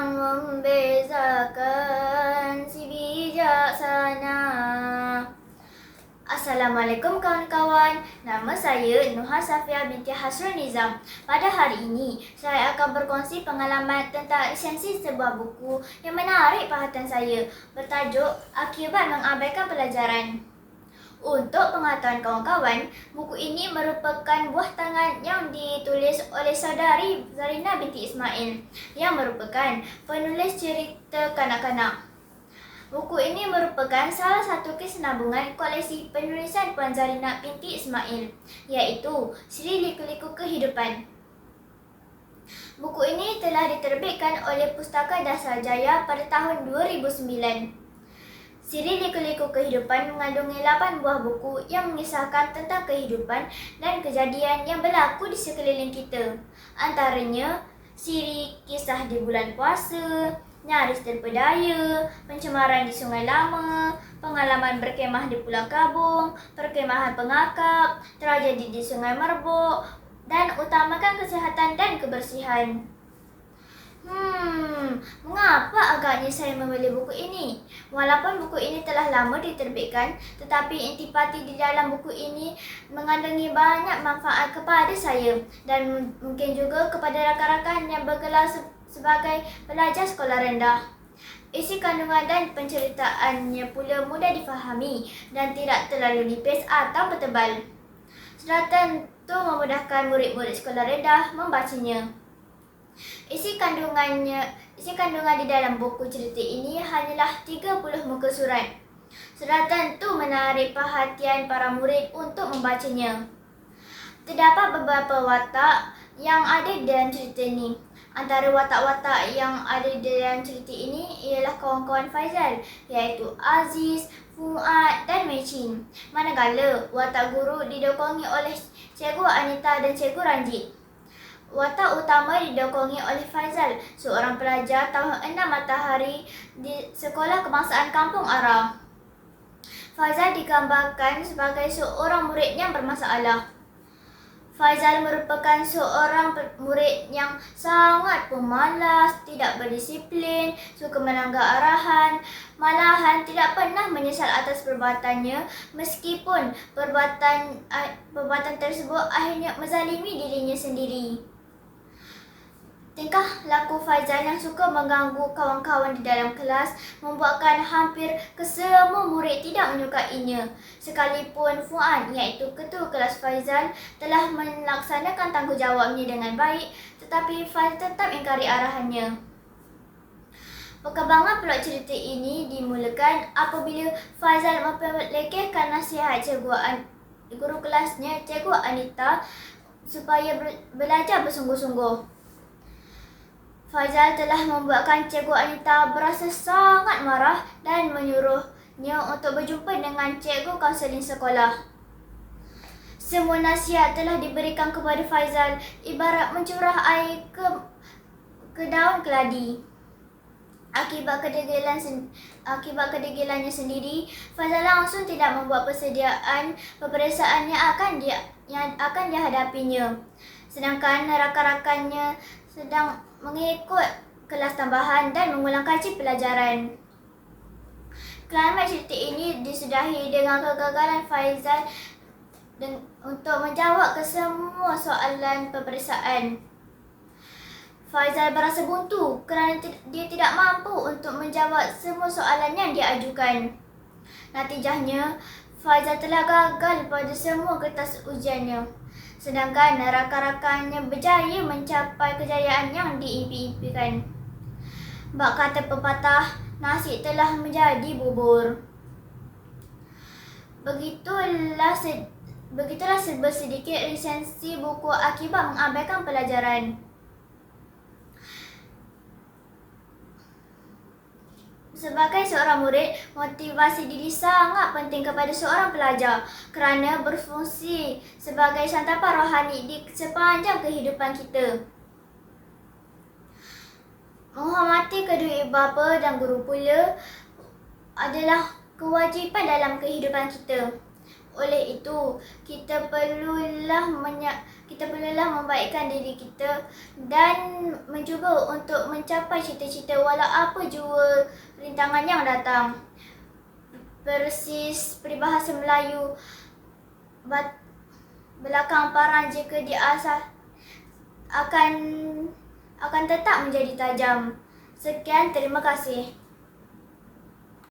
yang membezakan si bijaksana. Assalamualaikum kawan-kawan. Nama saya Nuha Safia binti Hasrul Nizam. Pada hari ini, saya akan berkongsi pengalaman tentang esensi sebuah buku yang menarik perhatian saya, bertajuk Akibat Mengabaikan Pelajaran. Untuk pengetahuan kawan-kawan, buku ini merupakan buah tangan yang ditulis oleh saudari Zarina binti Ismail yang merupakan penulis cerita kanak-kanak. Buku ini merupakan salah satu kesinambungan koleksi penulisan Puan Zarina binti Ismail, iaitu Siri Liku-Liku Kehidupan. Buku ini telah diterbitkan oleh Pustaka Dasar Jaya pada tahun 2009. Siri Liku-Liku Kehidupan mengandungi 8 buah buku yang mengisahkan tentang kehidupan dan kejadian yang berlaku di sekeliling kita. Antaranya, Siri Kisah di Bulan Puasa, Nyaris Terpedaya, Pencemaran di Sungai Lama, Pengalaman Berkemah di Pulau Kabung, Perkemahan Pengakap, Tragedi di Sungai Merbok, dan Utamakan Kesihatan dan Kebersihan. Mengapa agaknya saya membeli buku ini? Walaupun buku ini telah lama diterbitkan, tetapi intipati di dalam buku ini mengandungi banyak manfaat kepada saya dan mungkin juga kepada rakan-rakan yang bergelar sebagai pelajar sekolah rendah. Isi kandungan dan penceritaannya pula mudah difahami dan tidak terlalu nipis atau bertebal. Sudah tentu memudahkan murid-murid sekolah rendah membacanya. Isi kandungan di dalam buku cerita ini hanyalah 30 muka surat. Sudah tentu menarik perhatian para murid untuk membacanya. Terdapat beberapa watak yang ada dalam cerita ini. Antara watak-watak yang ada dalam cerita ini ialah kawan-kawan Faizal, iaitu Aziz, Fuad dan Mecin. Manakala watak guru didokongi oleh Cikgu Anita dan Cikgu Ranjit. Watak utama didokongi oleh Faizal, seorang pelajar tahun 6 Matahari di Sekolah Kebangsaan Kampung Ara. Faizal digambarkan sebagai seorang murid yang bermasalah. Faizal merupakan seorang murid yang sangat pemalas, tidak berdisiplin, suka melanggar arahan, malahan tidak pernah menyesal atas perbuatannya meskipun perbuatan tersebut akhirnya menzalimi dirinya sendiri. Tingkah laku Faizal yang suka mengganggu kawan-kawan di dalam kelas membuatkan hampir kesemua murid tidak menyukainya. Sekalipun Fuad, iaitu ketua kelas Faizal, telah melaksanakan tanggungjawabnya dengan baik, tetapi Faizal tetap ingkari arahannya. Perkembangan plot cerita ini dimulakan apabila Faizal memperlekehkan nasihat guru kelasnya, Cikgu Anita, supaya belajar bersungguh-sungguh. Faizal telah membuatkan Cikgu Anita berasa sangat marah dan menyuruhnya untuk berjumpa dengan Cikgu Kaunseling sekolah. Semua nasihat telah diberikan kepada Faizal ibarat mencurah air ke daun keladi. Akibat kedegilannya sendiri, Faizal langsung tidak membuat persediaan peperiksaan yang akan dihadapinya. Sedangkan rakan-rakannya sedang mengikut kelas tambahan dan mengulang kaji pelajaran. Klimaks cerita ini disudahi dengan kegagalan Faizal untuk menjawab ke semua soalan peperiksaan. Faizal berasa buntu kerana dia tidak mampu untuk menjawab semua soalan yang diajukan. Natijahnya, Faizal telah gagal pada semua kertas ujiannya, sedangkan rakan-rakannya berjaya mencapai kejayaan yang diimpi-impikan. Bak kata pepatah, nasi telah menjadi bubur. Begitulah sedikit resensi buku Akibat Mengabaikan Pelajaran. Sebagai seorang murid, motivasi diri sangat penting kepada seorang pelajar kerana berfungsi sebagai santapan rohani di sepanjang kehidupan kita. Menghormati kedua ibu bapa dan guru pula adalah kewajipan dalam kehidupan kita. Oleh itu, kita kita perlulah membaikkan diri kita dan mencuba untuk mencapai cita-cita walau apa jua rintangan yang datang. Persis peribahasa Melayu, belakang parang jika diasah akan tetap menjadi tajam. Sekian, terima kasih.